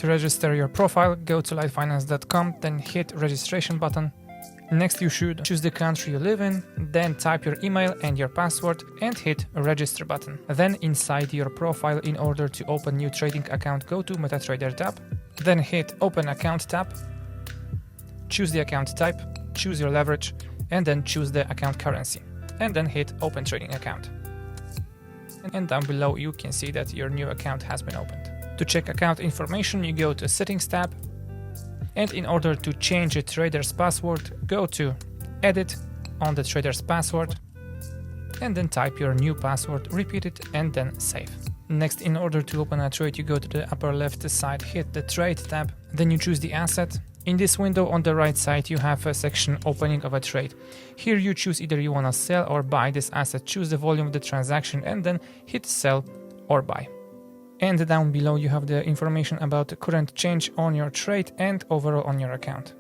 To register your profile, go to LiteFinance.com, then hit registration button. Next, you should choose the country you live in, then type your email and your password and hit register button. Then inside your profile, in order to open new trading account, go to MetaTrader tab, then hit open account tab, choose the account type, choose your leverage, and then choose the account currency, and then hit open trading account. And down below you can see that your new account has been opened. To check account information, you go to settings tab, and in order to change a trader's password, go to edit on the trader's password, and then type your new password, repeat it, and then save. Next, in order to open a trade, you go to the upper left side, hit the trade tab, then you choose the asset. In this window on the right side, you have a section opening of a trade. Here you choose either you want to sell or buy this asset, choose the volume of the transaction, and then hit sell or buy. And down below you have the information about the current change on your trade and overall on your account.